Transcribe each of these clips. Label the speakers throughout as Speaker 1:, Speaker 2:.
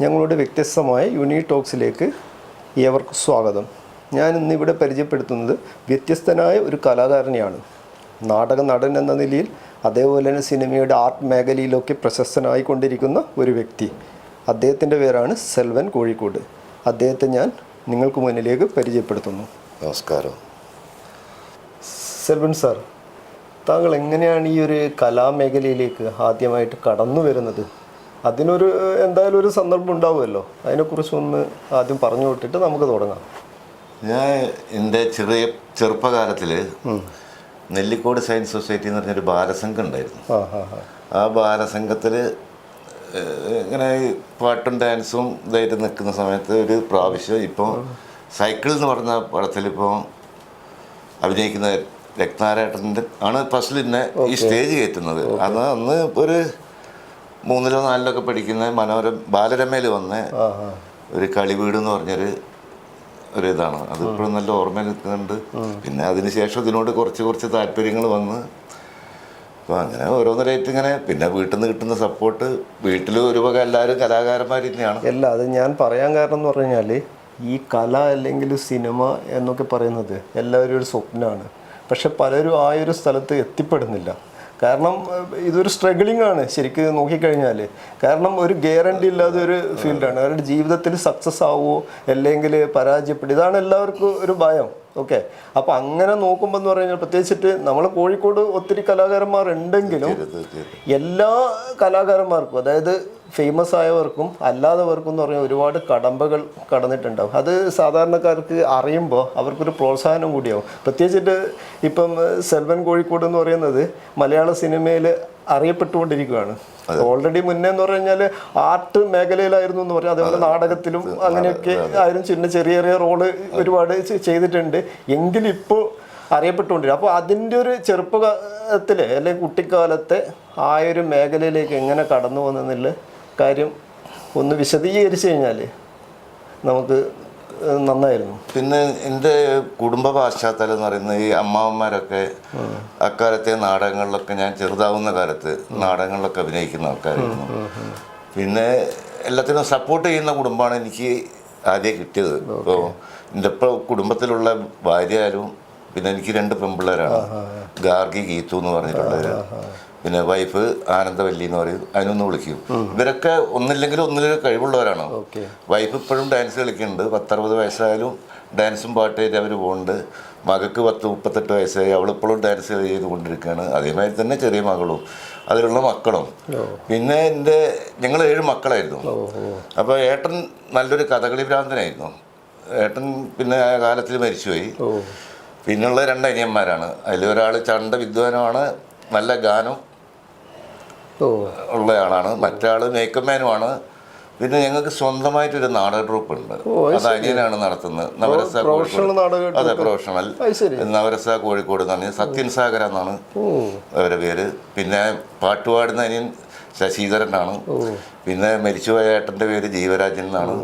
Speaker 1: ഞങ്ങളുടെ വ്യത്യസ്തമായ യൂണിക് ടോക്സിലേക്ക് ഏവർക്കും സ്വാഗതം. ഞാൻ ഇന്നിവിടെ പരിചയപ്പെടുത്തുന്നത് വ്യത്യസ്തനായ ഒരു കലാകാരനെയാണ്. നാടക നടൻ എന്ന നിലയിൽ അതേപോലെ തന്നെ സിനിമയുടെ ആർട്ട് മേഖലയിലൊക്കെ പ്രശസ്തനായിക്കൊണ്ടിരിക്കുന്ന ഒരു വ്യക്തി. അദ്ദേഹത്തിൻ്റെ പേരാണ് സെൽവൻ കോഴിക്കോട്. അദ്ദേഹത്തെ ഞാൻ നിങ്ങൾക്ക് മുന്നിലേക്ക് പരിചയപ്പെടുത്തുന്നു.
Speaker 2: നമസ്കാരം.
Speaker 1: സെൽവൻ സാർ, താങ്കൾ എങ്ങനെയാണ് ഈ ഒരു കലാമേഖലയിലേക്ക് ആദ്യമായിട്ട് കടന്നു വരുന്നത്? അതിനൊരു എന്തായാലും ഒരു സന്ദർഭം ഉണ്ടാവുമല്ലോ, അതിനെക്കുറിച്ചൊന്ന് ആദ്യം പറഞ്ഞു വിട്ടിട്ട് നമുക്ക് തുടങ്ങാം.
Speaker 2: ഞാൻ എൻ്റെ ചെറുപ്പകാലത്തിൽ നെല്ലിക്കോട് സയൻസ് സൊസൈറ്റി എന്ന് പറഞ്ഞൊരു ബാലസംഘം ഉണ്ടായിരുന്നു. ആ ബാലസംഘത്തിൽ ഇങ്ങനെ പാട്ടും ഡാൻസും ഇതായിട്ട് നിൽക്കുന്ന സമയത്ത് ഒരു പ്രാവശ്യം ഇപ്പോൾ സൈക്കിൾ എന്ന് പറഞ്ഞ പടത്തിൽ ഇപ്പോൾ അഭിനയിക്കുന്ന രത്നാരേട്ടൻ്റെ ആണ് ഫസ്റ്റിൽ എന്നെ ഈ സ്റ്റേജ് കയറ്റുന്നത്. അന്ന് ഒരു 3-ലോ 4-ലൊക്കെ പഠിക്കുന്ന ബാലരമയിൽ വന്ന ഒരു കളിവീട് എന്ന് പറഞ്ഞൊരു ഇതാണ്. അതിപ്പോഴും നല്ല ഓർമ്മയിൽ നിൽക്കുന്നുണ്ട്. പിന്നെ അതിനുശേഷം ഇതിനോട് കുറച്ച് താല്പര്യങ്ങൾ വന്ന് അപ്പോൾ അങ്ങനെ ഓരോന്നരായിട്ട് ഇങ്ങനെ പിന്നെ വീട്ടിൽ നിന്ന് കിട്ടുന്ന സപ്പോർട്ട്, വീട്ടിൽ ഒരു വക എല്ലാവരും കലാകാരന്മാർ തന്നെയാണ്.
Speaker 1: അല്ല, അത് ഞാൻ പറയാൻ കാരണം എന്ന് പറഞ്ഞു കഴിഞ്ഞാൽ ഈ കല അല്ലെങ്കിൽ സിനിമ എന്നൊക്കെ പറയുന്നത് എല്ലാവരും ഒരു സ്വപ്നമാണ്. പക്ഷെ പലരും ആ ഒരു സ്ഥലത്ത് എത്തിപ്പെടുന്നില്ല. കാരണം ഇതൊരു സ്ട്രഗിളിംഗ് ആണ് ശരിക്കും നോക്കിക്കഴിഞ്ഞാൽ. കാരണം ഒരു ഗ്യാരണ്ടി ഇല്ലാതെ ഒരു ഫീൽഡാണ്. അവരുടെ ജീവിതത്തിൽ സക്സസ് ആവുമോ അല്ലെങ്കിൽ പരാജയപ്പെടും, ഇതാണ് എല്ലാവർക്കും ഒരു ഭയം. ഓക്കെ, അപ്പോൾ അങ്ങനെ നോക്കുമ്പോൾ എന്ന് പറഞ്ഞു കഴിഞ്ഞാൽ പ്രത്യേകിച്ചിട്ട് നമ്മൾ കോഴിക്കോട് ഒത്തിരി കലാകാരന്മാരുണ്ടെങ്കിലും എല്ലാ കലാകാരന്മാർക്കും, അതായത് ഫേമസ് ആയവർക്കും അല്ലാത്തവർക്കും എന്ന് പറഞ്ഞാൽ ഒരുപാട് കടമ്പകൾ കടന്നിട്ടുണ്ടാവും. അത് സാധാരണക്കാർക്ക് അറിയുമ്പോൾ അവർക്കൊരു പ്രോത്സാഹനം കൂടിയാവും. പ്രത്യേകിച്ചിട്ട് ഇപ്പം സെൽവൻ കോഴിക്കോട് എന്ന് പറയുന്നത് മലയാള സിനിമയിൽ അറിയപ്പെട്ടുകൊണ്ടിരിക്കുകയാണ്. ഓൾറെഡി മുന്നേ എന്ന് പറഞ്ഞു കഴിഞ്ഞാൽ ആർട്ട് മേഖലയിലായിരുന്നു എന്ന് പറഞ്ഞാൽ, അതേപോലെ നാടകത്തിലും അങ്ങനെയൊക്കെ ആയിരുന്നു. ചെറിയ റോള് ഒരുപാട് ചെയ്തിട്ടുണ്ട്. എങ്കിലും ഇപ്പോൾ അറിയപ്പെട്ടുകൊണ്ടിരിക്കും. അപ്പോൾ അതിൻ്റെ ഒരു ചെറുപ്പകാലത്തിൽ അല്ലെങ്കിൽ കുട്ടിക്കാലത്തെ ആ ഒരു മേഖലയിലേക്ക് എങ്ങനെ കടന്നു പോകുന്നുള്ള കാര്യം ഒന്ന് വിശദീകരിച്ചു കഴിഞ്ഞാൽ നമുക്ക് നന്നായിരുന്നു.
Speaker 2: പിന്നെ എൻ്റെ കുടുംബ പശ്ചാത്തലം എന്ന് പറയുന്നത് ഈ അമ്മാവന്മാരൊക്കെ അക്കാലത്തെ നാടകങ്ങളിലൊക്കെ, ഞാൻ ചെറുതാവുന്ന കാലത്ത് നാടകങ്ങളിലൊക്കെ അഭിനയിക്കുന്ന ആൾക്കാരായിരുന്നു. പിന്നെ എല്ലാത്തിനും സപ്പോർട്ട് ചെയ്യുന്ന കുടുംബമാണ് എനിക്ക് ആദ്യം കിട്ടിയത്. ഇപ്പോൾ എൻ്റെ കുടുംബത്തിലുള്ള ഭാര്യയായാലും, പിന്നെ എനിക്ക് 2 പെൺപിള്ളേരാണ്, ഗാർഗി, ഗീതു എന്ന് പറഞ്ഞിട്ടുള്ളവർ. പിന്നെ വൈഫ് ആനന്ദവല്ലി എന്ന് പറയും, അതിനൊന്ന് വിളിക്കും. ഇവരൊക്കെ ഒന്നില്ലെങ്കിൽ കഴിവുള്ളവരാണ്. വൈഫ് ഇപ്പോഴും ഡാൻസ് കളിക്കുന്നുണ്ട്. 10-60 വയസ്സായാലും ഡാൻസും പാട്ടായിട്ട് അവർ പോകുന്നുണ്ട്. മകൾക്ക് 10-38 വയസ്സായി, അവളിപ്പോഴും ഡാൻസ് ചെയ്തുകൊണ്ടിരിക്കുകയാണ്. അതേമാതിരി തന്നെ ചെറിയ മകളും അതിലുള്ള മക്കളും. പിന്നെ ഞങ്ങൾ 7 മക്കളായിരുന്നു. അപ്പോൾ ഏട്ടൻ നല്ലൊരു കഥകളി ഭ്രാന്തനായിരുന്നു. ഏട്ടൻ പിന്നെ ആ കാലത്തിൽ മരിച്ചുപോയി. പിന്നെയുള്ള 2 അനിയന്മാരാണ്. അതിലൊരാൾ ചണ്ട വിദ്വാനുമാണ്, നല്ല ഗാനം ഉള്ളയാളാണ്. മറ്റാൾ മേക്കപ്പ് മാനുമാണ്. പിന്നെ ഞങ്ങൾക്ക് സ്വന്തമായിട്ടൊരു നാടക ട്രൂപ്പ് ഉണ്ട്. അത് അനിയനാണ് നടത്തുന്നത്. നവരസ കോഴിക്കോട്. അതെ, പ്രൊഫഷണൽ നവരസ കോഴിക്കോട് എന്ന് പറഞ്ഞാൽ സത്യൻ സാഗര എന്നാണ് അവരുടെ പേര്. പിന്നെ പാട്ടുപാടുന്ന അനിയൻ ശശീധരനാണ്. പിന്നെ മരിച്ചുപോയ ഏട്ടൻ്റെ പേര് ജീവരാജൻ എന്നാണ്.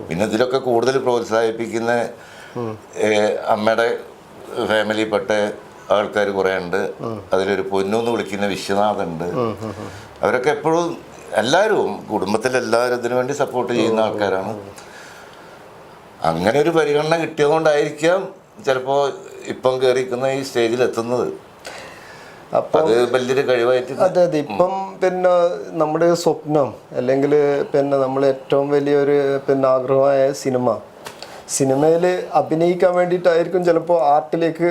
Speaker 2: പിന്നെ ഇതിലൊക്കെ കൂടുതൽ പ്രോത്സാഹിപ്പിക്കുന്ന അമ്മയുടെ ഫാമിലിയിൽപ്പെട്ട ആൾക്കാർ കുറേ ഉണ്ട്. അതിലൊരു പൊന്നൂന്ന് വിളിക്കുന്ന വിശ്വനാഥുണ്ട്. അവരൊക്കെ എപ്പോഴും എല്ലാവരും കുടുംബത്തിലെല്ലാവരും ഇതിനു വേണ്ടി സപ്പോർട്ട് ചെയ്യുന്ന ആൾക്കാരാണ്. അങ്ങനെ ഒരു പരിഗണന കിട്ടിയതുകൊണ്ടായിരിക്കാം ചിലപ്പോൾ ഇപ്പം കയറിക്കുന്ന ഈ സ്റ്റേജിൽ എത്തുന്നത്. അത് വലിയൊരു കഴിവായിട്ട്.
Speaker 1: അതെ. ഇപ്പം പിന്നെ നമ്മുടെ സ്വപ്നം അല്ലെങ്കിൽ പിന്നെ നമ്മൾ ഏറ്റവും വലിയൊരു ആഗ്രഹമായ സിനിമയിൽ അഭിനയിക്കാൻ വേണ്ടിയിട്ടായിരിക്കും ചിലപ്പോൾ ആർട്ടിലേക്ക്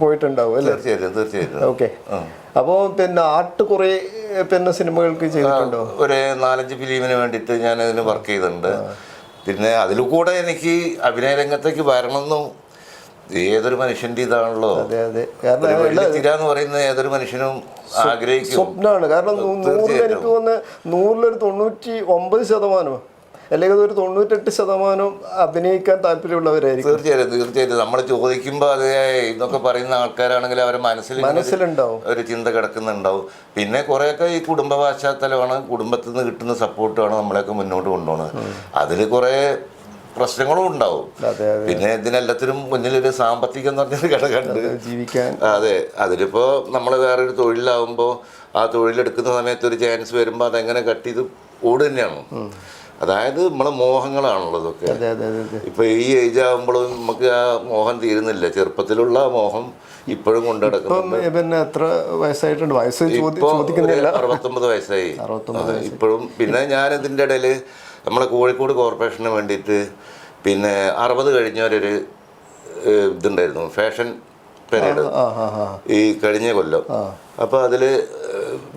Speaker 1: പോയിട്ടുണ്ടാവും അല്ലേ?
Speaker 2: തീർച്ചയായിട്ടും.
Speaker 1: ഓക്കെ, അപ്പോൾ പിന്നെ ആർട്ട് കുറേ സിനിമകൾക്ക് ചെയ്തിട്ടുണ്ടോ?
Speaker 2: ഒരു 4-5 ഫിലിമിന് വേണ്ടിയിട്ട് ഞാൻ അതിന് വർക്ക് ചെയ്തിട്ടുണ്ട്. പിന്നെ അതിൽ കൂടെ എനിക്ക് അഭിനയ രംഗത്തേക്ക് വരണമെന്നും ഏതൊരു മനുഷ്യൻ്റെ ഇതാണല്ലോ. തിരാന്ന് പറയുന്നത് ഏതൊരു മനുഷ്യനും ആഗ്രഹിക്കും,
Speaker 1: സ്വപ്നമാണ്. കാരണം 100 എനിക്ക് തോന്നുന്നത് 100-ൽ 99% അല്ലെങ്കിൽ ഒരു 98% അഭിനയിക്കാൻ താല്പര്യമുള്ളവരായിരിക്കും.
Speaker 2: തീർച്ചയായിട്ടും. നമ്മൾ ചോദിക്കുമ്പോൾ അത് ഇതൊക്കെ പറയുന്ന ആൾക്കാരാണെങ്കിൽ അവരുടെ മനസ്സിലുണ്ടാവും ഒരു ചിന്ത കിടക്കുന്നുണ്ടാവും. പിന്നെ കുറേയൊക്കെ ഈ കുടുംബ പശ്ചാത്തലമാണ്, കുടുംബത്തിൽ നിന്ന് കിട്ടുന്ന സപ്പോർട്ടാണ് നമ്മളെയൊക്കെ മുന്നോട്ട് കൊണ്ടുപോകുന്നത്. അതിൽ കുറേ പ്രശ്നങ്ങളും ഉണ്ടാവും. പിന്നെ ഇതിനെല്ലാത്തിനും മുന്നിലൊരു സാമ്പത്തികം എന്ന് പറഞ്ഞൊരു ഘടകമുണ്ട്
Speaker 1: ജീവിക്കാൻ.
Speaker 2: അതെ, അതിലിപ്പോ നമ്മൾ വേറൊരു തൊഴിലാവുമ്പോൾ ആ തൊഴിലെടുക്കുന്ന സമയത്ത് ഒരു ചാൻസ് വരുമ്പോൾ അതെങ്ങനെ കട്ട് ചെയ്ത് ഓട് തന്നെയാണ്. അതായത് നമ്മളെ മോഹങ്ങളാണല്ലോ ഇതൊക്കെ.
Speaker 1: അതെ അതെ അതെ അതെ.
Speaker 2: ഇപ്പൊ ഈ ഏജ് ആകുമ്പോഴും നമുക്ക് ആ മോഹം തീരുന്നില്ല. ചെറുപ്പത്തിലുള്ള ആ മോഹം ഇപ്പോഴും കൊണ്ടു നടക്കുന്നുണ്ട്.
Speaker 1: ഇപ്പം പിന്നെ എത്ര വയസ്സായിട്ടുണ്ട്? വയസ്സ്
Speaker 2: ഇപ്പൊ
Speaker 1: ചോദിക്കുന്നില്ല.
Speaker 2: 69 വയസ്സായി
Speaker 1: 69
Speaker 2: ഇപ്പോഴും. പിന്നെ ഞാൻ ഇതിൻ്റെ ഇടയിൽ നമ്മളെ കോഴിക്കോട് കോർപ്പറേഷന് വേണ്ടിയിട്ട് പിന്നെ 60 കഴിഞ്ഞവരൊരു ഇതുണ്ടായിരുന്നു, ഫാഷൻ പരേഡ്, ഈ കഴിഞ്ഞ കൊല്ലം. അപ്പോൾ അതിൽ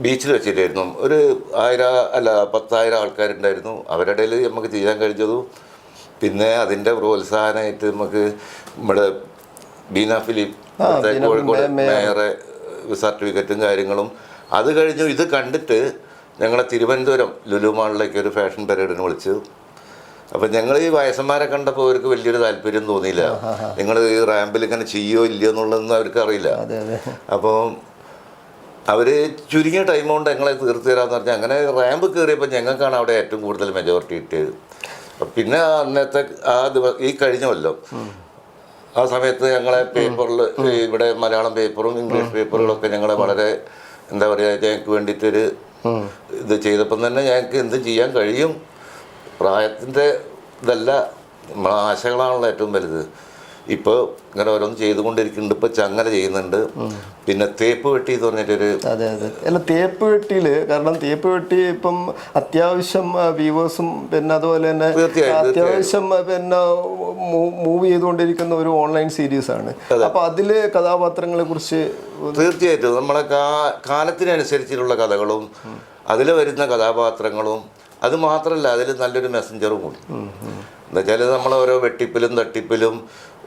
Speaker 2: ബീച്ചിൽ വെച്ചിട്ടായിരുന്നു. ഒരു 10,000 ആൾക്കാരുണ്ടായിരുന്നു. അവരുടെ ഇടയിൽ നമുക്ക് ചെയ്യാൻ കഴിഞ്ഞതും പിന്നെ അതിൻ്റെ പ്രോത്സാഹനമായിട്ട് നമുക്ക് നമ്മുടെ ബീന ഫിലിപ്പ് കോഴിക്കോട് മേയറെ സർട്ടിഫിക്കറ്റും കാര്യങ്ങളും. അത് കഴിഞ്ഞു ഇത് കണ്ടിട്ട് ഞങ്ങളെ തിരുവനന്തപുരം ലുലു മാളിലേക്ക് ഒരു ഫാഷൻ പരേഡിന് വിളിച്ചു. അപ്പം ഞങ്ങൾ ഈ വയസ്സന്മാരെ കണ്ടപ്പോൾ അവർക്ക് വലിയൊരു താല്പര്യം തോന്നിയില്ല. നിങ്ങൾ ഈ റാമ്പിൽ ഇങ്ങനെ ചെയ്യോ ഇല്ലയോ എന്നുള്ളതൊന്നും അവർക്ക് അറിയില്ല. അപ്പോൾ അവർ ചുരുങ്ങിയ ടൈം കൊണ്ട് ഞങ്ങളെ തീർത്തു തരാമെന്ന് പറഞ്ഞാൽ അങ്ങനെ റാമ്പ് കയറിയപ്പോൾ ഞങ്ങൾക്കാണ് അവിടെ ഏറ്റവും കൂടുതൽ മെജോറിറ്റി കിട്ടിയത്. പിന്നെ അന്നത്തെ ആ ഈ കഴിഞ്ഞ കൊല്ലം ആ സമയത്ത് ഞങ്ങളെ പേപ്പറിൽ ഇവിടെ മലയാളം പേപ്പറും ഇംഗ്ലീഷ് പേപ്പറുകളൊക്കെ ഞങ്ങളെ വളരെ എന്താ പറയുക ഞങ്ങൾക്ക് വേണ്ടിയിട്ടൊരു ഇത് ചെയ്തപ്പം തന്നെ ഞങ്ങൾക്ക് എന്ത് ചെയ്യാൻ കഴിയും, പ്രായത്തിൻ്റെ ഇതല്ല നമ്മളെ ആശകളാണല്ലോ ഏറ്റവും വലുത്. ഇപ്പോൾ ഇങ്ങനെ ഓരോന്ന് ചെയ്തുകൊണ്ടിരിക്കുന്നുണ്ട്. ഇപ്പോൾ ചങ്ങല ചെയ്യുന്നുണ്ട്. പിന്നെ തേപ്പ് വെട്ടി എന്ന് പറഞ്ഞിട്ടൊരു.
Speaker 1: അതെ അതെ. അല്ല, തേപ്പ് വെട്ടിയിൽ കാരണം തേപ്പ് വെട്ടി ഇപ്പം അത്യാവശ്യം വ്യൂവേഴ്സും പിന്നെ അതുപോലെ തന്നെ അത്യാവശ്യം പിന്നെ മൂവ് ചെയ്തുകൊണ്ടിരിക്കുന്ന ഒരു ഓൺലൈൻ സീരീസ് ആണ്. അപ്പൊ അതില് കഥാപാത്രങ്ങളെ കുറിച്ച്
Speaker 2: തീർച്ചയായിട്ടും നമ്മളെ കാലത്തിനനുസരിച്ചിട്ടുള്ള കഥകളും അതിൽ വരുന്ന കഥാപാത്രങ്ങളും, അത് മാത്രമല്ല അതിൽ നല്ലൊരു മെസ്സഞ്ചറും കൂടി. എന്നുവെച്ചാൽ നമ്മൾ ഓരോ വെട്ടിപ്പിലും തട്ടിപ്പിലും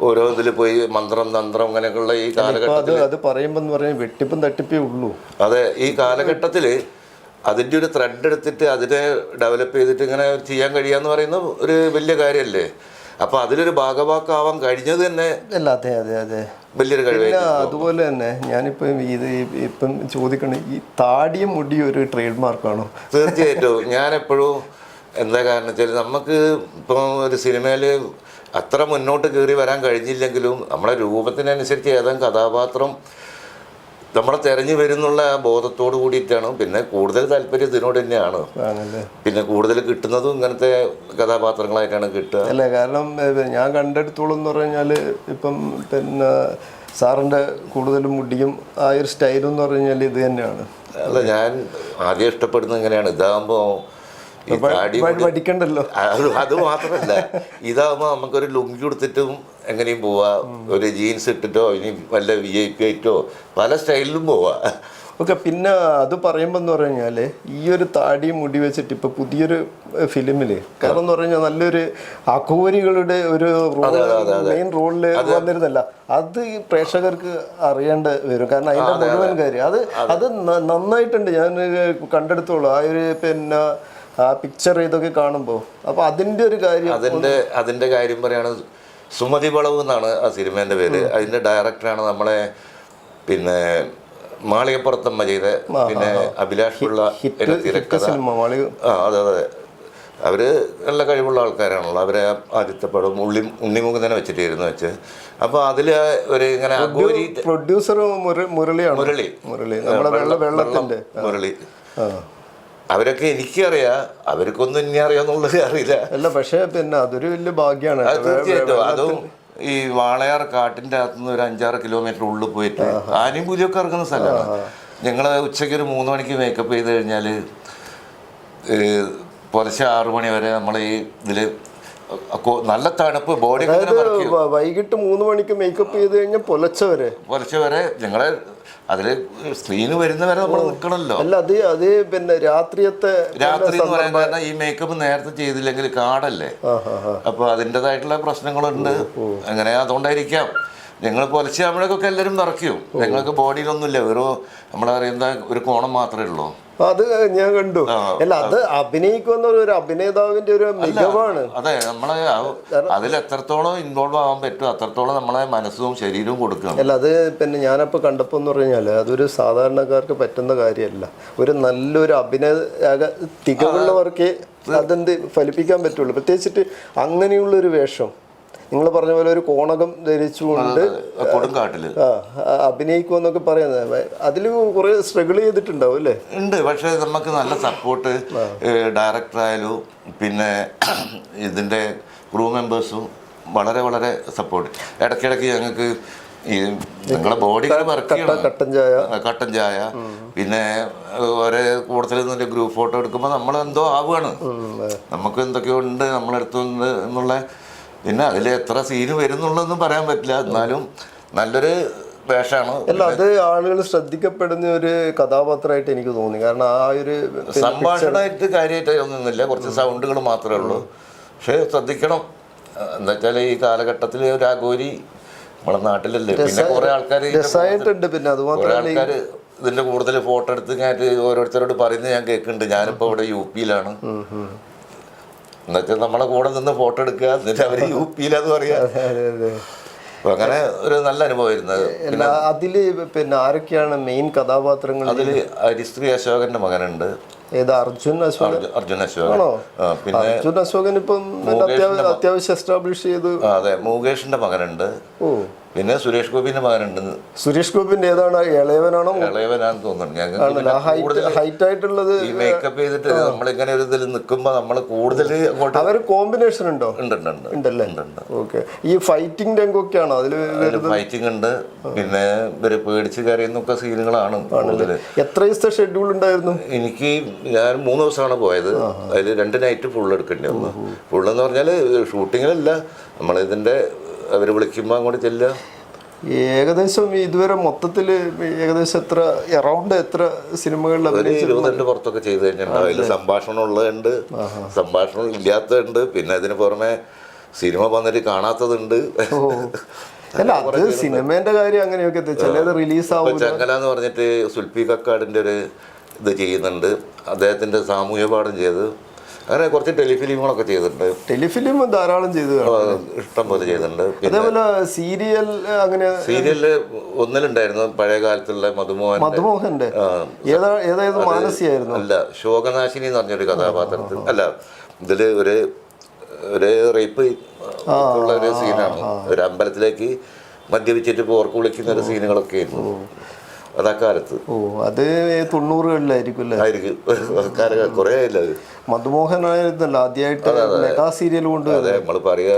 Speaker 2: ഓരോ ഇതിൽ പോയി മന്ത്രം തന്ത്രം അങ്ങനെയൊക്കെയുള്ള ഈ കാലഘട്ടത്തിൽ
Speaker 1: അത് പറയുമ്പോൾ പറയാൻ വെട്ടിപ്പും തട്ടിപ്പേ ഉള്ളൂ.
Speaker 2: അതെ, ഈ കാലഘട്ടത്തിൽ അതിൻ്റെ ഒരു ത്രെഡ് എടുത്തിട്ട് അതിനെ ഡെവലപ്പ് ചെയ്തിട്ട് ഇങ്ങനെ ചെയ്യാൻ കഴിയാന്ന് പറയുന്നത് ഒരു വലിയ കാര്യമല്ലേ. അപ്പോൾ അതിലൊരു ഭാഗവാക്കാവാൻ കഴിഞ്ഞത് തന്നെ
Speaker 1: അതെ അതെ അതെ
Speaker 2: വലിയൊരു കഴിവ്.
Speaker 1: അതുപോലെ തന്നെ ഞാനിപ്പം ഇപ്പം ചോദിക്കണേ, ഈ താടിയും മുടിയും ഒരു ട്രേഡ് മാർക്കാണോ?
Speaker 2: തീർച്ചയായിട്ടും. ഞാനെപ്പോഴും എന്താ കാരണം വെച്ചാൽ നമുക്ക് ഇപ്പം ഒരു സിനിമയിൽ അത്ര മുന്നോട്ട് കയറി വരാൻ കഴിഞ്ഞില്ലെങ്കിലും നമ്മളെ രൂപത്തിനനുസരിച്ച് ഏതെങ്കിലും കഥാപാത്രം നമ്മളെ തിരഞ്ഞു വരുന്നുള്ള ആ ബോധത്തോട് കൂടിയിട്ടാണ്. പിന്നെ കൂടുതൽ താല്പര്യം ഇതിനോട് തന്നെയാണ്. പിന്നെ കൂടുതൽ കിട്ടുന്നതും ഇങ്ങനത്തെ കഥാപാത്രങ്ങളായിട്ടാണ് കിട്ടുക.
Speaker 1: അല്ലേ, കാരണം ഞാൻ കണ്ടെടുത്തോളം എന്ന് പറഞ്ഞാൽ ഇപ്പം പിന്നെ സാറിൻ്റെ കൂടുതലും മുടിയും ആ ഒരു സ്റ്റൈലും എന്ന് പറഞ്ഞാൽ ഇത് തന്നെയാണ്.
Speaker 2: അല്ല, ഞാൻ ആദ്യം ഇഷ്ടപ്പെടുന്നത് ഇങ്ങനെയാണ്. ഇതാകുമ്പോൾ
Speaker 1: പഠിക്കണ്ടല്ലോ.
Speaker 2: അത് മാത്രമല്ല, ഇതാകുമ്പോൾ നമുക്കൊരു ലുങ്കി കൊടുത്തിട്ടും എങ്ങനെയും പോവാ, ഒരു ജീൻസ് ഇട്ടിട്ടോ ഇനി വല്ല VIP ആയിട്ടോ പല സ്റ്റൈലിലും പോവാ.
Speaker 1: ഓക്കെ. പിന്നെ അത് പറയുമ്പോൾ എന്ന് പറഞ്ഞാൽ ഈ ഒരു താടി മുടി വെച്ചിട്ട് ഇപ്പൊ പുതിയൊരു ഫിലിമില് കാരണം എന്ന് പറഞ്ഞാൽ നല്ലൊരു അഘോരികളുടെ ഒരു മെയിൻ റോളില് വന്നിരുന്നല്ല, അത് ഈ പ്രേക്ഷകർക്ക് അറിയേണ്ട വരും. കാരണം അതിന്റെ മുഴുവൻ കാര്യം അത് നന്നായിട്ടുണ്ട്. ഞാൻ കണ്ടെടുത്തോളൂ ആ ഒരു പിന്നെ ആ പിക്ചർ ഇതൊക്കെ കാണുമ്പോൾ. അപ്പൊ അതിന്റെ ഒരു കാര്യം
Speaker 2: അതിന്റെ കാര്യം പറയാണ്. സുമതി വളവ് എന്നാണ് ആ സിനിമേന്റെ പേര്. അതിന്റെ ഡയറക്ടറാണ് നമ്മളെ പിന്നെ മാളികപ്പുറത്തമ്മ ചെയ്ത പിന്നെ അഭിലാഷ് പിള്ള തിരക്കഥ. അതെ അതെ, അവര് നല്ല കഴിവുള്ള ആൾക്കാരാണല്ലോ. അവരെ ആദ്യത്തെ പടം ഉണ്ണിമുകുന്ദനെ വെച്ചിട്ടായിരുന്നു വെച്ച്. അപ്പൊ അതില് ഒരു ഇങ്ങനെ
Speaker 1: പ്രൊഡ്യൂസർ മുരളി
Speaker 2: അവരൊക്കെ എനിക്കറിയാം, അവർക്കൊന്നും ഇനി അറിയാന്നുള്ളത് അറിയില്ല.
Speaker 1: അല്ല, പക്ഷേ പിന്നെ അതൊരു വലിയ ഭാഗ്യമാണ്.
Speaker 2: തീർച്ചയായിട്ടും. അതും ഈ വാളയാർ കാട്ടിൻ്റെ അകത്തുനിന്ന് ഒരു 5-6 കിലോമീറ്റർ ഉള്ളിൽ പോയിട്ട് ആനയും പുലിയൊക്കെ ഇറങ്ങുന്ന സ്ഥലമാണ്. ഞങ്ങൾ ഉച്ചയ്ക്ക് ഒരു 3 മണിക്ക് മേക്കപ്പ് ചെയ്ത് കഴിഞ്ഞാൽ പുലർച്ചെ 6 മണി വരെ നമ്മൾ ഈ ഇതില് നല്ല തണുപ്പ് ബോഡി.
Speaker 1: വൈകിട്ട് 3 മണിക്ക് മേക്കപ്പ് ചെയ്ത് കഴിഞ്ഞാൽ പുലർച്ചെ വരെ
Speaker 2: ഞങ്ങളെ അതില് സ്ക്രീന് വരുന്നവരെ നമ്മൾ നിൽക്കണമല്ലോ.
Speaker 1: അല്ല, അത് പിന്നെ രാത്രി
Speaker 2: എന്ന് പറയാൻ കാരണം ഈ മേക്കപ്പ് നേരത്തെ ചെയ്തില്ലെങ്കിൽ കാടല്ലേ. അപ്പൊ അതിൻ്റെതായിട്ടുള്ള പ്രശ്നങ്ങളുണ്ട്. അങ്ങനെ അതുകൊണ്ടായിരിക്കാം ഞങ്ങൾ പുലർച്ചയാകുമ്പോഴേക്കൊക്കെ എല്ലാവരും നിറയ്ക്കും. ഞങ്ങൾക്ക് ബോഡിയിലൊന്നുമില്ല, വെറും നമ്മളറിയുന്ന ഒരു കോണം മാത്രമേ ഉള്ളൂ.
Speaker 1: അത് ഞാൻ കണ്ടു. അല്ല, അത് അഭിനയിക്കുന്ന ഒരു അഭിനേതാവിന്റെ ഒരു മികവാണ്.
Speaker 2: അതെ, നമ്മളെ അതിൽ എത്രത്തോളം ഇൻവോൾവ് ആവാൻ പറ്റും അത്രത്തോളം നമ്മളെ മനസ്സും ശരീരവും കൊടുക്കണം.
Speaker 1: അല്ല, അത് പിന്നെ ഞാനപ്പോൾ കണ്ടപ്പോൾ എന്ന് പറഞ്ഞാൽ അതൊരു സാധാരണക്കാർക്ക് പറ്റുന്ന കാര്യമല്ല. ഒരു നല്ലൊരു അഭിനയ തികവുള്ളവർക്ക് അതെന്ത് ഫലിപ്പിക്കാൻ പറ്റുള്ളൂ. പ്രത്യേകിച്ചിട്ട് അങ്ങനെയുള്ളൊരു വേഷം. നിങ്ങൾ പറഞ്ഞ പോലെ ഒരു കോണകം ധരിച്ചുകൊണ്ട്
Speaker 2: കൊടുങ്കാട്ടില്
Speaker 1: അഭിനയിക്കുമെന്നൊക്കെ പറയുന്നത്, അതിൽ കുറെ സ്ട്രഗിൾ ചെയ്തിട്ടുണ്ടാവും അല്ലേ?
Speaker 2: ഉണ്ട്. പക്ഷെ നമുക്ക് നല്ല സപ്പോർട്ട് ഡയറക്ടറായാലും പിന്നെ ഇതിൻ്റെ ക്രൂ മെമ്പേഴ്സും വളരെ വളരെ സപ്പോർട്ട്. ഇടയ്ക്കിടയ്ക്ക് ഞങ്ങൾക്ക് ഈ നിങ്ങളെ ബോഡി കട്ടൻ ചായ പിന്നെ ഒരേ കൂടുതൽ ഗ്രൂപ്പ് ഫോട്ടോ എടുക്കുമ്പോൾ നമ്മൾ എന്തോ ആവുകയാണ്, നമുക്ക് എന്തൊക്കെയോ ഉണ്ട് നമ്മളെടുത്തുണ്ട് എന്നുള്ള. പിന്നെ അതിൽ എത്ര സീന് വരുന്നുള്ളതൊന്നും പറയാൻ പറ്റില്ല, എന്നാലും നല്ലൊരു വേഷമാണ്.
Speaker 1: അല്ല, അത് ആളുകൾ ശ്രദ്ധിക്കപ്പെടുന്ന ഒരു കഥാപാത്രമായിട്ട് എനിക്ക് തോന്നി. കാരണം ആ ഒരു
Speaker 2: സംഭാഷണമായിട്ട് കാര്യമായിട്ട് ഒന്നുമില്ല, കുറച്ച് സൗണ്ടുകൾ മാത്രമേ ഉള്ളൂ. പക്ഷെ ശ്രദ്ധിക്കണം, എന്താ വെച്ചാൽ ഈ കാലഘട്ടത്തിൽ ഒരു അഘോരി നമ്മളെ നാട്ടിലല്ലേ. പിന്നെ കുറെ ആൾക്കാർ കുറെ ആൾക്കാർ ഇതിന്റെ കൂടുതൽ ഫോട്ടോ എടുത്ത് ഞാൻ ഓരോരുത്തരോട് പറയുന്നത് ഞാൻ കേൾക്കുന്നുണ്ട്. ഞാനിപ്പോ ഇവിടെ UP-യിലാണ് എന്നുവെച്ചാൽ നമ്മളെ കൂടെ നിന്ന് ഫോട്ടോ എടുക്കുക, എന്നിട്ട് അവര് UP-യിലാന്ന് പറയാ. അങ്ങനെ ഒരു നല്ല അനുഭവമായിരുന്നു.
Speaker 1: അതില് പിന്നെ ആരൊക്കെയാണ് മെയിൻ കഥാപാത്രങ്ങൾ?
Speaker 2: അതില് ഹരിശ്രീ അശോകന്റെ മകനുണ്ട്.
Speaker 1: ഏതാ? അർജുൻ അശോകൻ.
Speaker 2: പിന്നെ
Speaker 1: അർജുൻ അശോകൻ ഇപ്പം അത്യാവശ്യം എസ്റ്റാബ്ലിഷ് ചെയ്തു.
Speaker 2: അതെ, മുകേഷിന്റെ മകനുണ്ട്. പിന്നെ സുരേഷ് ഗോപിന്റെ മകനുണ്ട്.
Speaker 1: സുരേഷ് ഗോപിന്റെ ഏതാണ്?
Speaker 2: ഇളയവനാന്ന് തോന്നുന്നു. ഞങ്ങൾക്ക്
Speaker 1: ഹൈറ്റ് ആയിട്ടുള്ളത്
Speaker 2: ഈ മേക്കപ്പ് ചെയ്തിട്ട് നമ്മളിങ്ങനെ ഒരു ഇതിൽ നിൽക്കുമ്പോ നമ്മള് കൂടുതൽ
Speaker 1: അവർ കോമ്പിനേഷൻ ഉണ്ടോ?
Speaker 2: ഉണ്ടല്ലേ.
Speaker 1: ഓക്കെ. ഈ ഫൈറ്റിംഗ് രംഗമൊക്കെയാണോ അതിൽ?
Speaker 2: ഫൈറ്റിംഗ് ഉണ്ട്. പിന്നെ ഇവര് പേടിച്ച് കരയുന്നൊക്കെ സീനുകളാണ് കൂടുതൽ.
Speaker 1: എത്ര ദിവസത്തെ ഷെഡ്യൂൾ ഉണ്ടായിരുന്നു?
Speaker 2: എനിക്ക് ഞാൻ 3 ദിവസമാണ് പോയത്. അതിൽ 2 നൈറ്റ് ഫുൾ എടുക്കേണ്ടി വന്നു. ഫുള്ളെന്ന് പറഞ്ഞാല് ഷൂട്ടിങ്ങിലല്ല, നമ്മളിതിന്റെ അവര് വിളിക്കുമ്പോൾ അങ്ങോട്ട് ചെല്ലുക.
Speaker 1: ഏകദേശം ഇതുവരെ മൊത്തത്തില് ഏകദേശം എത്ര സിനിമകളിൽ
Speaker 2: 20 പുറത്തൊക്കെ ചെയ്ത് കഴിഞ്ഞിട്ടുണ്ട്. അതിൽ സംഭാഷണം ഉള്ളതുണ്ട്, സംഭാഷണം ഇല്ലാത്തതുണ്ട്, പിന്നെ അതിന് പുറമെ സിനിമ വന്നിട്ട് കാണാത്തതുണ്ട്.
Speaker 1: അല്ല, അത് സിനിമേന്റെ കാര്യം അങ്ങനെയൊക്കെ ചിലത് റിലീസ് ആവും.
Speaker 2: ചങ്ങല എന്ന് പറഞ്ഞിട്ട് സുൽഫി കക്കാടിന്റെ ഒരു ഇത് ചെയ്യുന്നുണ്ട്. അദ്ദേഹത്തിന്റെ സാമൂഹ്യ പാഠം ചെയ്ത് അങ്ങനെ കുറച്ച് ടെലിഫിലിമുകളൊക്കെ ചെയ്തിട്ടുണ്ട്.
Speaker 1: ടെലിഫിലിം ധാരാളം ചെയ്തു,
Speaker 2: ഇഷ്ടം പോലെ ചെയ്തിട്ടുണ്ട്.
Speaker 1: അതേപോലെ സീരിയൽ അങ്ങനെ
Speaker 2: സീരിയലില് ഒന്നിലുണ്ടായിരുന്നു പഴയ കാലത്തുള്ള
Speaker 1: മധുമോഹന്റെ ഏതായത് മാനസിയായിരുന്നു.
Speaker 2: അല്ല, ശോകനാശിനി എന്ന് പറഞ്ഞൊരു കഥാപാത്രത്തിൽ. അല്ല, ഇതില് ഒരു റേപ്പ് ഉള്ള ഒരു സീനാണ്. ഒരു അമ്പലത്തിലേക്ക് മദ്യപിച്ചിട്ട് പോർക്ക് വിളിക്കുന്ന ഒരു സീനുകളൊക്കെ ആയിരുന്നു അതാക്കാലത്ത്.
Speaker 1: അത് 90-കളിലായിരിക്കും.
Speaker 2: കുറെ ആയില്ല.
Speaker 1: മധുമോഹനായിരുന്നല്ലോ ആദ്യമായിട്ട് മെഗാ സീരിയൽ കൊണ്ട്.
Speaker 2: നമ്മള് പറയാ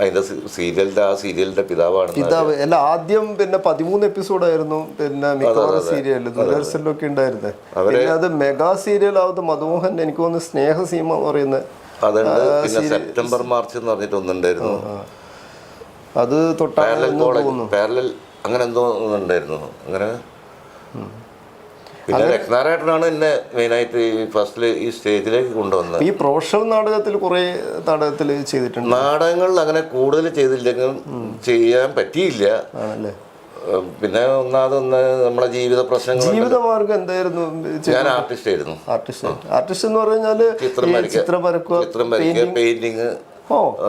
Speaker 2: അതിന്റെ സീരിയലിന്റെ പിതാവാണ്.
Speaker 1: അല്ല, ആദ്യം പിന്നെ 13 എപ്പിസോഡായിരുന്നു. പിന്നെ മിക്കവാറും സീരിയൽ ദൂരദർശനിലൊക്കെ ഉണ്ടായിരുന്നത്. പിന്നെ അത് മെഗാ സീരിയൽ ആവുന്നത് മധുമോഹൻ, എനിക്ക് തോന്നുന്നു സ്നേഹസീമ എന്ന് പറയുന്നത്
Speaker 2: അതുണ്ട്. പിന്നെ സെപ്റ്റംബർ മാർച്ച് എന്ന് പറഞ്ഞിട്ട് ഒന്നുണ്ടായിരുന്നു.
Speaker 1: അത്
Speaker 2: പാരലൽ അങ്ങനെ എന്തോ ഉണ്ടായിരുന്നു. അങ്ങനെ പിന്നെ രത്നാരായണനാണ് എന്നെ മെയിനായിട്ട് ഫസ്റ്റില് ഈ സ്റ്റേജിലേക്ക് കൊണ്ടുവന്നത്.
Speaker 1: ഈ പ്രൊഫഷണൽ നാടകത്തിൽ കുറെ നാടകത്തിൽ ചെയ്തിട്ടുണ്ട്.
Speaker 2: നാടകങ്ങളിൽ അങ്ങനെ കൂടുതൽ ചെയ്തില്ലെങ്കിലും ചെയ്യാൻ പറ്റിയില്ല. പിന്നെ ഒന്നാമതൊന്ന് നമ്മളെ ജീവിത പ്രശ്നങ്ങൾ.
Speaker 1: ജീവിതമാർഗം എന്തായിരുന്നു?
Speaker 2: ഞാൻ ആർട്ടിസ്റ്റ് ആയിരുന്നു.
Speaker 1: ആർട്ടിസ്റ്റ് എന്ന് പറഞ്ഞാല് ചിത്രം വരയ്ക്കുക,
Speaker 2: പെയിന്റിങ്,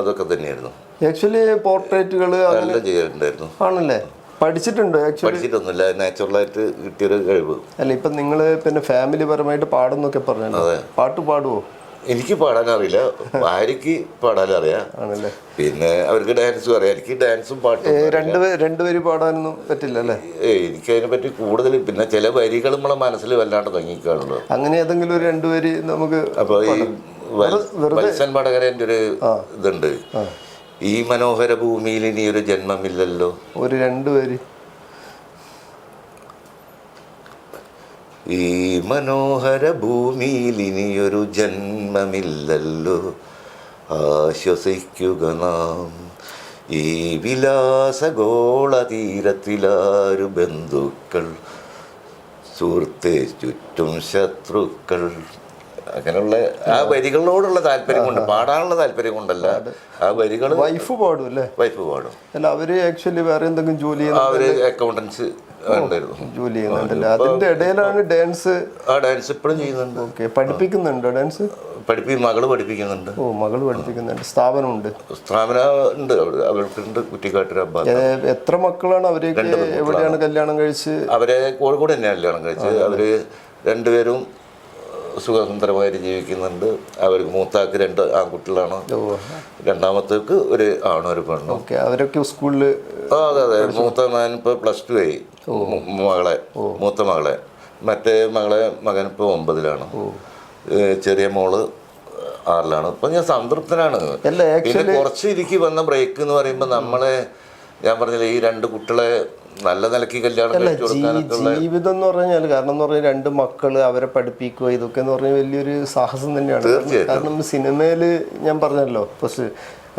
Speaker 2: അതൊക്കെ തന്നെയായിരുന്നു.
Speaker 1: ആക്ച്വലി പോർട്രേറ്റുകൾ
Speaker 2: ചെയ്യാറുണ്ടായിരുന്നു.
Speaker 1: ആണല്ലേ? പഠിച്ചിട്ടുണ്ട്?
Speaker 2: പഠിച്ചിട്ടൊന്നുമില്ല, നാച്ചുറലായിട്ട് കിട്ടിയൊരു കഴിവ്.
Speaker 1: അല്ല, ഇപ്പൊ നിങ്ങള് പിന്നെ ഫാമിലി പരമായിട്ട് പാടുന്നൊക്കെ പറഞ്ഞു. പാട്ട് പാടുവോ?
Speaker 2: എനിക്ക് പാടാനറിയില്ല, ഭാര്യക്ക് പാടാനറിയാം.
Speaker 1: ആണല്ലേ?
Speaker 2: പിന്നെ അവർക്ക് ഡാൻസും അറിയാം. എനിക്ക് ഡാൻസും പാട്ടും
Speaker 1: രണ്ടുപേര് പാടാനൊന്നും പറ്റില്ല അല്ലേ?
Speaker 2: എനിക്ക് അതിനെ പറ്റി കൂടുതൽ. പിന്നെ ചില വരികൾ നമ്മളെ മനസ്സിൽ വല്ലാണ്ട് തങ്ങിക്കാണല്ലോ.
Speaker 1: അങ്ങനെ ഏതെങ്കിലും ഒരു 2 വരി നമുക്ക്.
Speaker 2: അപ്പൊ ഈ വത്സൻ വടകരന്റെ ഒരു ഇതുണ്ട്, ഈ മനോഹര ഭൂമിയിൽ ഇനി ഒരു ജന്മമില്ലല്ലോ.
Speaker 1: ഒരു 2 വരി.
Speaker 2: ഈ മനോഹര ഭൂമിയിൽ ഇനിയൊരു ജന്മമില്ലല്ലോ, ആശ്വസിക്കുക നാം ഈ വിലാസഗോള തീരത്തിലാരു ബന്ധുക്കൾ, സുഹൃത്തെ ചുറ്റും ശത്രുക്കൾ. അങ്ങനെയുള്ള ആ വരികളോടുള്ള താല്പര്യം കൊണ്ട്, പാടാനുള്ള താല്പര്യം കൊണ്ടല്ല. ആ വരികൾ
Speaker 1: വൈഫ് പാടും അല്ലേ?
Speaker 2: വൈഫ് പാടും.
Speaker 1: അല്ല, അവര് ആക്ച്വലി വേറെ എന്തെങ്കിലും ജോലി
Speaker 2: അവര് അക്കൗണ്ടൻസ്
Speaker 1: ജോലി ചെയ്യുന്നുണ്ടല്ലേ? അതിന്റെ ഇടയിലാണ് ഡാൻസ്.
Speaker 2: ഡാൻസ് ഇപ്പോഴും ചെയ്യുന്നുണ്ട്.
Speaker 1: ഓക്കെ. പഠിപ്പിക്കുന്നുണ്ടോ ഡാൻസ്?
Speaker 2: മകള് പഠിപ്പിക്കുന്നുണ്ട്.
Speaker 1: മകള് പഠിപ്പിക്കുന്നുണ്ട്. സ്ഥാപനമുണ്ട്?
Speaker 2: സ്ഥാപനമുണ്ട്, അവർക്കുണ്ട്. കുറ്റിക്കാട്ടൂർ അബ്ബാ.
Speaker 1: എത്ര മക്കളാണ് അവര്? എവിടെയാണ് കല്യാണം കഴിച്ച്?
Speaker 2: അവരെ കോഴിക്കോട് തന്നെയാണ് കല്യാണം കഴിച്ചത്. അവര് 2 പേരും സുഖസുന്ദരമായിട്ട് ജീവിക്കുന്നുണ്ട്. അവർക്ക് മൂത്താക്ക് 2 ആൺകുട്ടികളാണ്, രണ്ടാമത്തേക്ക് ഒരു ആണും ഒരു പെണ്ണും.
Speaker 1: അവരൊക്കെ സ്കൂളിൽ
Speaker 2: അതെ. മൂത്ത മകൻ ഇപ്പോൾ +2 ആയി, മൂത്ത മകളെ. മറ്റേ മകനിപ്പോൾ 9ലാണ്. ചെറിയ മോള് 6ലാണ്. ഇപ്പം ഞാൻ സംതൃപ്തനാണ്. പിന്നെ കുറച്ച് എനിക്ക് വന്ന ബ്രേക്ക് എന്ന് പറയുമ്പോൾ നമ്മളെ ഞാൻ പറഞ്ഞില്ല, ഈ 2 കുട്ടികളെ നല്ല നിലയ്ക്ക് കല്യാണം കഴിച്ചു കൊടുക്കാനൊക്കെ
Speaker 1: ജീവിതം എന്ന് പറഞ്ഞാൽ, കാരണം എന്ന് പറഞ്ഞാൽ 2 മക്കള് അവരെ പഠിപ്പിക്കുക, ഇതൊക്കെ എന്ന് പറഞ്ഞാൽ വലിയൊരു സാഹസം തന്നെയാണ്. കാരണം സിനിമയില് ഞാൻ പറഞ്ഞല്ലോ ഫസ്റ്റ്,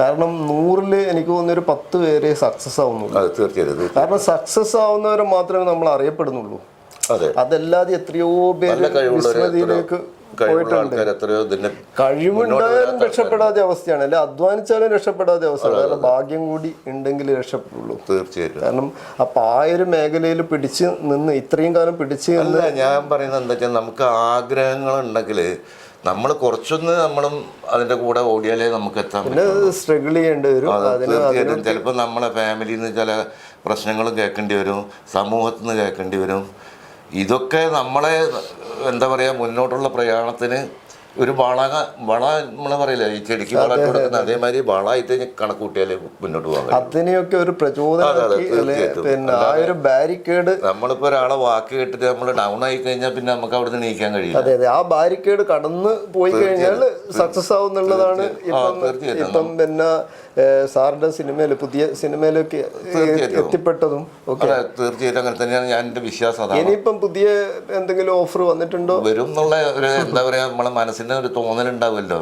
Speaker 1: കാരണം 100ൽ എനിക്ക് തോന്നുന്നൊരു 10 പേരെ സക്സസ് ആവുന്നുള്ളൂ.
Speaker 2: തീർച്ചയായിട്ടും. കാരണം
Speaker 1: സക്സസ് ആവുന്നവരെ മാത്രമേ നമ്മൾ അറിയപ്പെടുന്നുള്ളൂ. അതല്ലാതെ എത്രയോ പേര് വിസ്മൃതിയിലേക്ക് പോയിട്ടുണ്ട്. കഴിവുണ്ടായാലും രക്ഷപ്പെടാത്ത അവസ്ഥയാണ്, അല്ലെ അധ്വാനിച്ചാലും രക്ഷപ്പെടാത്ത അവസ്ഥയാണ്. കാരണം ഭാഗ്യം കൂടി ഉണ്ടെങ്കിൽ രക്ഷപ്പെടുള്ളൂ.
Speaker 2: തീർച്ചയായിട്ടും.
Speaker 1: കാരണം അപ്പൊ ആ ഒരു മേഖലയിൽ പിടിച്ച് നിന്ന് ഇത്രയും കാലം പിടിച്ച് നിന്ന്,
Speaker 2: ഞാൻ പറയുന്നത് എന്താ വെച്ചാൽ, നമുക്ക് ആഗ്രഹങ്ങൾ ഉണ്ടെങ്കിൽ നമ്മൾ കുറച്ചൊന്ന് നമ്മളും അതിന്റെ കൂടെ ഓടിയാലേ നമുക്ക് എത്താൻ പറ്റും.
Speaker 1: പിന്നെ സ്ട്രഗിൾ ചെയ്യേണ്ടി വരും.
Speaker 2: തീർച്ചയായിട്ടും. ചിലപ്പോൾ നമ്മളെ ഫാമിലിയിൽ നിന്ന് ചില പ്രശ്നങ്ങളും കേൾക്കേണ്ടി വരും, സമൂഹത്തിൽ നിന്ന് കേൾക്കേണ്ടി വരും. ഇതൊക്കെ നമ്മളെ എന്താ പറയുക, മുന്നോട്ടുള്ള പ്രയാണത്തിന് ഒരു വള നമ്മളെ പറയില്ല, ഈ ചെടിക്ക് വളം കൊടുക്കുന്ന അതേമാതിരി വളമായിട്ട് കണക്കൂട്ടിയാലേ മുന്നോട്ട് പോകാൻ.
Speaker 1: അതിനെയൊക്കെ ഒരു പ്രചോദനം. പിന്നെ ആ ഒരു ബാരിക്കേഡ്,
Speaker 2: നമ്മളിപ്പോ ഒരാളെ വാക്ക് കേട്ടിട്ട് നമ്മൾ ഡൗൺ ആയി കഴിഞ്ഞാൽ പിന്നെ നമുക്ക് അവിടെ നിന്ന് നീക്കാൻ കഴിയില്ല.
Speaker 1: അതെ അതെ, ആ ബാരിക്കേഡ് കടന്ന് പോയി കഴിഞ്ഞാൽ സക്സസ് ആവുന്നുള്ളതാണ് ഇപ്പം പിന്നെ സാറിന്റെ സിനിമയില്, പുതിയ സിനിമയിലൊക്കെ എത്തിപ്പെട്ടതും ഒക്കെ.
Speaker 2: തീർച്ചയായിട്ടും അങ്ങനെ തന്നെയാണ് ഞാൻ എൻ്റെ വിശ്വാസം.
Speaker 1: ഇനിയിപ്പം പുതിയ എന്തെങ്കിലും ഓഫർ വന്നിട്ടുണ്ടോ?
Speaker 2: വരും എന്നുള്ള ഒരു എന്താ പറയാ, നമ്മളെ മനസ്സിന് ഒരു തോന്നലുണ്ടാവുമല്ലോ,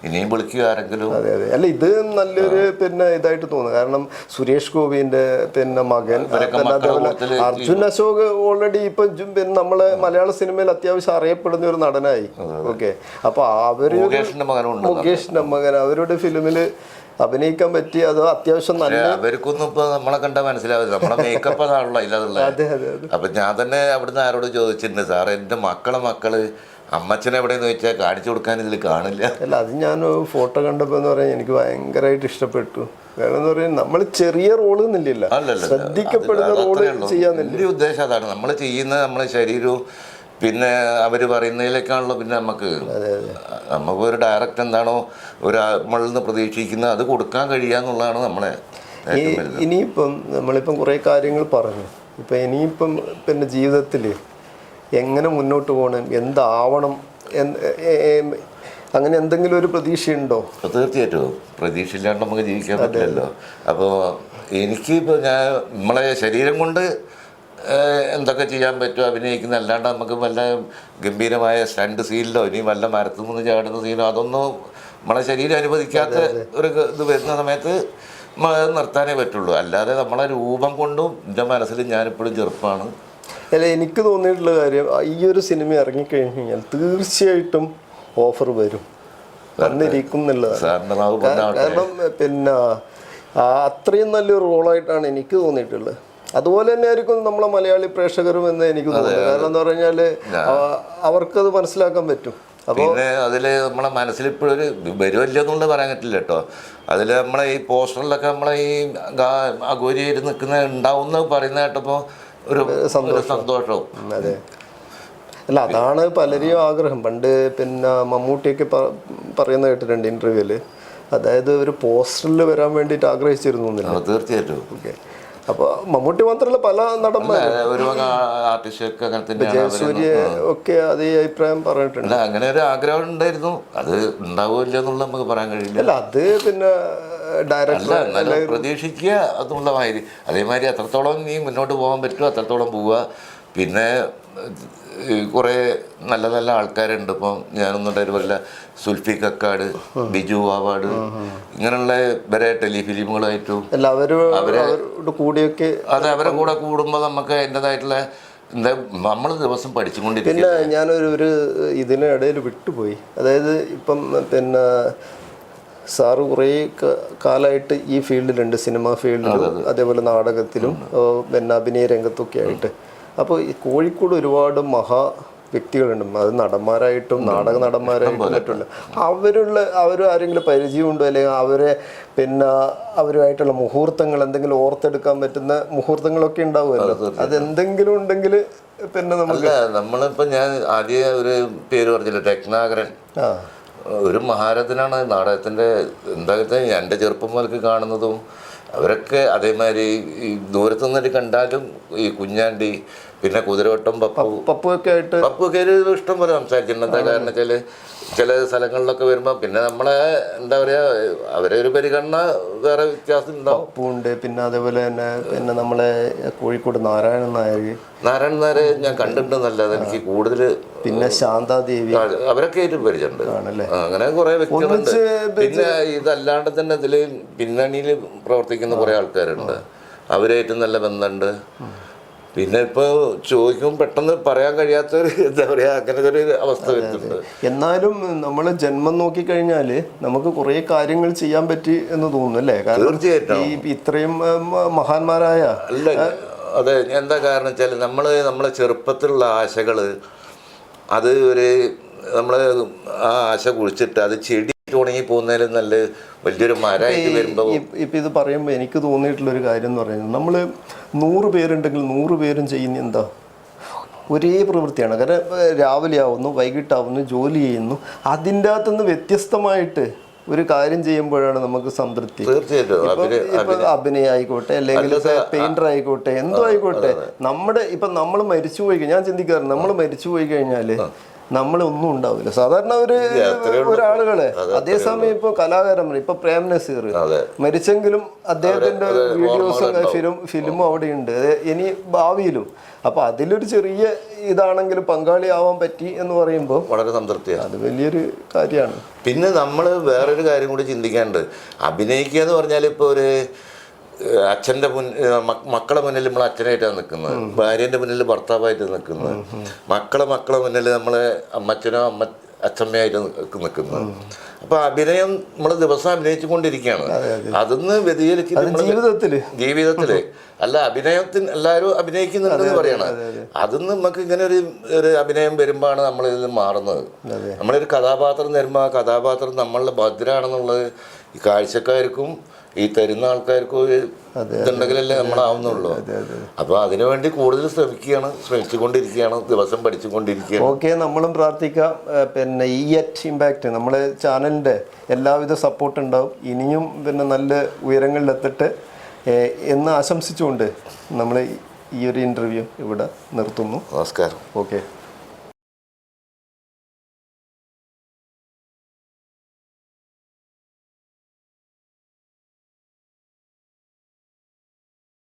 Speaker 2: ഇനിയും വിളിക്കുക ആരെങ്കിലും.
Speaker 1: അതെ അതെ. അല്ല, ഇത് നല്ലൊരു പിന്നെ ഇതായിട്ട് തോന്നുന്നു. കാരണം സുരേഷ് ഗോപിന്റെ പിന്നെ മകൻ, അതേപോലെ അർജുൻ അശോക് ഓൾറെഡി ഇപ്പൊ പിന്നെ നമ്മളെ മലയാള സിനിമയിൽ അത്യാവശ്യം അറിയപ്പെടുന്ന ഒരു നടനായി. ഓക്കെ, അപ്പൊ അവര് മുകേഷിന്റെ മകൻ അവരുടെ ഫിലിമില് അഭിനയിക്കാൻ പറ്റി. അത് അത്യാവശ്യം നല്ല,
Speaker 2: അവർക്കൊന്നും ഇപ്പൊ നമ്മളെ കണ്ടാൽ മനസ്സിലാവില്ല, നമ്മളെ മേക്കപ്പ് അതാണല്ലോ ഇല്ലാതുള്ളത്. അപ്പൊ ഞാൻ തന്നെ അവിടുന്ന് ആരോട് ചോദിച്ചിട്ടുണ്ട്, സാർ എൻ്റെ മക്കള് അമ്മച്ചനെ എവിടെയെന്ന് ചോദിച്ചാൽ കാണിച്ചു കൊടുക്കാൻ ഇതിൽ കാണില്ല.
Speaker 1: അല്ല, അത് ഞാൻ ഫോട്ടോ കണ്ടപ്പോൾ എന്ന് പറഞ്ഞാൽ എനിക്ക് ഭയങ്കരമായിട്ട് ഇഷ്ടപ്പെട്ടു. കാരണം എന്ന് പറഞ്ഞാൽ നമ്മൾ ചെറിയ റോള് എന്നില്ല, ശ്രദ്ധിക്കപ്പെടുന്ന റോള് ചെയ്യാന്നില്ല.
Speaker 2: എൻ്റെ ഉദ്ദേശം അതാണ്. നമ്മൾ ചെയ്യുന്ന നമ്മളെ ശരീരവും പിന്നെ അവർ പറയുന്നതിലേക്കാണല്ലോ പിന്നെ നമുക്കൊരു ഡയറക്റ്റ് എന്താണോ ഒരു നമ്മളിൽ നിന്ന് പ്രതീക്ഷിക്കുന്നത് അത് കൊടുക്കാൻ കഴിയാന്നുള്ളതാണ് നമ്മളെ.
Speaker 1: ഇനിയിപ്പം നമ്മളിപ്പം കുറേ കാര്യങ്ങൾ പറഞ്ഞു. ഇപ്പം ഇനിയിപ്പം പിന്നെ ജീവിതത്തിൽ എങ്ങനെ മുന്നോട്ട് പോകണം, എന്താവണം, അങ്ങനെ എന്തെങ്കിലും ഒരു പ്രതീക്ഷയുണ്ടോ?
Speaker 2: തീർച്ചയായിട്ടും. പ്രതീക്ഷ ഇല്ലാണ്ട് നമുക്ക് ജീവിക്കാൻ പറ്റില്ലല്ലോ. അപ്പോൾ എനിക്കിപ്പോൾ ഞാൻ നമ്മളെ ശരീരം കൊണ്ട് എന്തൊക്കെ ചെയ്യാൻ പറ്റുമോ അഭിനയിക്കുന്ന, അല്ലാണ്ട് നമുക്ക് വല്ല ഗംഭീരമായ സ്റ്റണ്ട് സീനിലോ ഇനി വല്ല മരത്തിൽ നിന്ന് ചാടുന്ന സീനോ അതൊന്നും നമ്മളെ ശരീരം അനുവദിക്കാത്ത ഒരു ഇത് വരുന്ന സമയത്ത് നിർത്താനേ പറ്റുള്ളൂ. അല്ലാതെ നമ്മളെ രൂപം കൊണ്ടും എൻ്റെ മനസ്സിൽ ഞാനിപ്പോഴും ചെറുപ്പമാണ്.
Speaker 1: അല്ല, എനിക്ക് തോന്നിയിട്ടുള്ള കാര്യം, ഈ ഒരു സിനിമ ഇറങ്ങിക്കഴിഞ്ഞ് കഴിഞ്ഞാൽ തീർച്ചയായിട്ടും ഓഫർ വരും, വന്നിരിക്കും എന്നുള്ളതാണ്. കാരണം പിന്നെ അത്രയും നല്ലൊരു റോളായിട്ടാണ് എനിക്ക് തോന്നിയിട്ടുള്ളത്. അതുപോലെ തന്നെ ആയിരിക്കും നമ്മളെ മലയാളി പ്രേക്ഷകരും എന്ന് എനിക്ക് തോന്നുന്നു. കാരണം എന്താ പറഞ്ഞാല് അവർക്കത് മനസ്സിലാക്കാൻ പറ്റും.
Speaker 2: പിന്നെ അതില് നമ്മളെ മനസ്സിൽ ഇപ്പോഴും ഒരു വരുമല്ലെന്നുള്ളത് പറയാൻ പറ്റില്ല കേട്ടോ. അതിൽ നമ്മളെ ഈ പോസ്റ്ററിലൊക്കെ നമ്മളെ ഈ അഘോരിയായിട്ട് നിൽക്കുന്ന ഉണ്ടാവും പറയുന്ന കേട്ടപ്പോൾ ഒരു സന്തോഷവും.
Speaker 1: അതെ. അല്ല, അതാണ് പലരെയും ആഗ്രഹം. പണ്ട് പിന്നെ മമ്മൂട്ടിയൊക്കെ പറയുന്ന കേട്ടിട്ടുണ്ട് ഇന്റർവ്യൂല്, അതായത് ഒരു പോസ്റ്ററിൽ വരാൻ വേണ്ടിയിട്ട് ആഗ്രഹിച്ചിരുന്നു.
Speaker 2: തീർച്ചയായിട്ടും.
Speaker 1: ഓക്കെ, അപ്പൊ മമ്മൂട്ടി മാത്രമല്ല പല നടന്മാരും, ജയസൂര്യ ഒക്കെ അതേ അഭിപ്രായം പറഞ്ഞിട്ടുണ്ട്.
Speaker 2: അങ്ങനെ ഒരു ആഗ്രഹം ഉണ്ടായിരുന്നു, അത് ഉണ്ടാവില്ല എന്നുള്ള നമുക്ക് പറയാൻ കഴിയില്ല.
Speaker 1: അല്ല, അത് പിന്നെ
Speaker 2: ഡയറക്ടർ പ്രതീക്ഷിക്കുക അതുള്ള മാതിരി. അതേമാതിരി എത്രത്തോളം നീ മുന്നോട്ട് പോകാൻ പറ്റുമോ അത്രത്തോളം പോവുക. പിന്നെ കുറേ നല്ല നല്ല ആൾക്കാരുണ്ട്. ഇപ്പം ഞാനൊന്നും പറയില്ല, സുൽഫി കക്കാട്, ബിജു വാവാട്, ഇങ്ങനെയുള്ള വരെ ടെലിഫിലിമുകളായിട്ടും അവരെ കൂടെ കൂടുമ്പോൾ നമുക്ക് അതിൻ്റെതായിട്ടുള്ള എന്താ നമ്മൾ ദിവസം പഠിച്ചുകൊണ്ടിരിക്കും.
Speaker 1: പിന്നെ ഞാനൊരു ഇതിനിടയിൽ വിട്ടുപോയി. അതായത് ഇപ്പം പിന്നെ സാറ് കുറേ കാലമായിട്ട് ഈ ഫീൽഡിലുണ്ട്, സിനിമാ ഫീൽഡിലും അതേപോലെ നാടകത്തിലും പിന്നെ അഭിനയ രംഗത്തൊക്കെ ആയിട്ട്. അപ്പോൾ ഈ കോഴിക്കോട് ഒരുപാട് വ്യക്തികളുണ്ട്, അത് നടന്മാരായിട്ടും നാടക നടന്മാരായിട്ടും മറ്റുള്ള അവർ ആരെങ്കിലും പരിചയമുണ്ടോ, അല്ലെങ്കിൽ അവരെ പിന്നെ അവരുമായിട്ടുള്ള മുഹൂർത്തങ്ങൾ എന്തെങ്കിലും ഓർത്തെടുക്കാൻ പറ്റുന്ന മുഹൂർത്തങ്ങളൊക്കെ ഉണ്ടാവുമല്ലോ, അതെന്തെങ്കിലും ഉണ്ടെങ്കിൽ പിന്നെ നമുക്ക്
Speaker 2: നമ്മളിപ്പോൾ ഞാൻ ആദ്യം ഒരു പേര് പറഞ്ഞില്ല, രത്നാകരൻ. ഒരു മഹാരഥനാണ് നാടകത്തിൻ്റെ. എന്താ വെച്ചാൽ എൻ്റെ ചെറുപ്പം മുതൽക്ക് കാണുന്നതും അവരൊക്കെ അതേമാതിരി ഈ ദൂരത്തു നിന്നിട്ട് കണ്ടാലും ഈ കുഞ്ഞാണ്ടി, പിന്നെ കുതിരവട്ടം
Speaker 1: പപ്പുവൊക്കെ ആയിട്ട്
Speaker 2: ഇഷ്ടം പോലെ സംസാരിച്ചിട്ടുണ്ട്. എന്താ കാരണം വെച്ചാൽ ചില സ്ഥലങ്ങളിലൊക്കെ വരുമ്പോൾ പിന്നെ നമ്മളെ എന്താ പറയുക, അവരെ ഒരു പരിഗണന വേറെ വ്യത്യാസം ഉണ്ടാവും.
Speaker 1: പപ്പുണ്ട്, പിന്നെ അതേപോലെ തന്നെ പിന്നെ നമ്മളെ കോഴിക്കോട് നാരായണൻ നായരെ ഞാൻ
Speaker 2: കണ്ടിട്ടുണ്ടെന്നല്ലാതെ എനിക്ക് കൂടുതൽ,
Speaker 1: പിന്നെ ശാന്താദേവി,
Speaker 2: അവരൊക്കെ ആയിട്ട് പരിചയമുണ്ട്. അങ്ങനെ കുറെ വ്യക്തികളുണ്ട്. പിന്നെ ഇതല്ലാണ്ട് തന്നെ ഇതിൽ പിന്നണിയിൽ പ്രവർത്തിക്കുന്ന കുറെ ആൾക്കാരുണ്ട്, അവരായിട്ട് നല്ല ബന്ധമുണ്ട്. പിന്നെ ഇപ്പോൾ ചോദിക്കുമ്പോൾ പെട്ടെന്ന് പറയാൻ കഴിയാത്തൊരു എന്താ പറയുക, അങ്ങനെ ഒരു അവസ്ഥ വരുന്നുണ്ട്.
Speaker 1: എന്നാലും നമ്മൾ ജന്മം നോക്കിക്കഴിഞ്ഞാൽ നമുക്ക് കുറേ കാര്യങ്ങൾ ചെയ്യാൻ പറ്റി എന്ന് തോന്നുന്നു അല്ലേ?
Speaker 2: തീർച്ചയായിട്ടും.
Speaker 1: ഈ ഇത്രയും മഹാന്മാരായ
Speaker 2: അല്ല, അതെ. എന്താ കാരണം വെച്ചാൽ നമ്മളെ ചെറുപ്പത്തിലുള്ള ആശകൾ, അത് നമ്മൾ ആ ആശ കുഴിച്ചിട്ട് അത് ചെടി ഉണങ്ങി പോകുന്നതിലും നല്ല വലിയൊരു മരമായിട്ട് വരുമ്പോൾ,
Speaker 1: ഇപ്പം ഇത് പറയുമ്പോൾ എനിക്ക് തോന്നിയിട്ടുള്ളൊരു കാര്യം എന്ന് പറയുന്നത്, നമ്മൾ 100 പേരുണ്ടെങ്കിൽ 100 പേരും ചെയ്യുന്ന എന്താ ഒരേ പ്രവൃത്തിയാണ്. കാരണം രാവിലെ ആവുന്നു, വൈകിട്ടാവുന്നു, ജോലി ചെയ്യുന്നു, അതിൻ്റെ അകത്തുനിന്ന് വ്യത്യസ്തമായിട്ട് ഒരു കാര്യം ചെയ്യുമ്പോഴാണ് നമുക്ക് സംതൃപ്തി. ഇപ്പൊ അഭിനയം ആയിക്കോട്ടെ, അല്ലെങ്കിൽ പെയിന്റർ ആയിക്കോട്ടെ, എന്തോ ആയിക്കോട്ടെ, നമ്മൾ മരിച്ചു പോയി, ഞാൻ ചിന്തിക്കാറുണ്ട്, നമ്മൾ മരിച്ചു പോയി കഴിഞ്ഞാല് നമ്മളൊന്നും ഉണ്ടാവില്ല സാധാരണ ഒരാളുകളെ. അതേസമയം ഇപ്പൊ കലാകാരന്മാർ, ഇപ്പൊ പ്രേം നസീർ മരിച്ചെങ്കിലും അദ്ദേഹത്തിന്റെ വീഡിയോസും ഫിലിമും അവിടെയുണ്ട്, ഇനി ഭാവിയിലും. അപ്പൊ അതിലൊരു ചെറിയ ഇതാണെങ്കിലും പങ്കാളിയാവാൻ പറ്റി എന്ന് പറയുമ്പോൾ
Speaker 2: വളരെ സംതൃപ്തിയാണ്,
Speaker 1: അത് വലിയൊരു കാര്യമാണ്.
Speaker 2: പിന്നെ നമ്മൾ വേറൊരു കാര്യം കൂടി ചിന്തിക്കാനുണ്ട്. അഭിനയിക്കുക എന്ന് പറഞ്ഞാൽ ഇപ്പോൾ ഒരു അച്ഛൻ്റെ മക്കളെ മുന്നിൽ നമ്മൾ അച്ഛനായിട്ടാണ് നിൽക്കുന്നത്, ഭാര്യൻ്റെ മുന്നിൽ ഭർത്താവായിട്ട് നിൽക്കുന്നത്, മക്കളെ മുന്നിൽ നമ്മളെ അമ്മച്ചനോ അച്ഛമ്മയായിട്ട് നിൽക്കുന്നത്. അപ്പൊ അഭിനയം നമ്മൾ ദിവസം അഭിനയിച്ചു കൊണ്ടിരിക്കുകയാണ്. അതൊന്ന് വ്യതിചലിക്കുന്ന ജീവിതത്തില് അല്ല, അഭിനയത്തിന് എല്ലാവരും അഭിനയിക്കുന്നുണ്ടെന്ന് പറയണം. അതൊന്നും നമുക്ക് ഇങ്ങനെ ഒരു അഭിനയം വരുമ്പോഴാണ് നമ്മളിതിൽ മാറുന്നത്. നമ്മളൊരു കഥാപാത്രം തരുമ്പോൾ ആ കഥാപാത്രം നമ്മളുടെ ഭദ്രാണെന്നുള്ളത് ഈ കാഴ്ചക്കാർക്കും ഈ തരുന്ന ആൾക്കാർക്കും ഇതുണ്ടെങ്കിലല്ലേ നമ്മളാവുന്നുള്ളൂ. അപ്പൊ അതിനുവേണ്ടി കൂടുതൽ ശ്രമിച്ചുകൊണ്ടിരിക്കുകയാണ്, ദിവസം പഠിച്ചുകൊണ്ടിരിക്കുകയാണ്.
Speaker 1: ഓക്കെ, നമ്മളും പ്രാർത്ഥിക്കാം. പിന്നെ ഇമ്പാക്റ്റ് നമ്മളെ ചാനലിൻ്റെ എല്ലാവിധ സപ്പോർട്ട് ഉണ്ടാവും, ഇനിയും പിന്നെ നല്ല ഉയരങ്ങളിലെത്തട്ടെ എന്ന് ആശംസിച്ചുകൊണ്ട് നമ്മൾ ഈ ഒരു ഇൻ്റർവ്യൂ ഇവിടെ നിർത്തുന്നു.
Speaker 2: നമസ്കാരം.
Speaker 1: ഓക്കെ.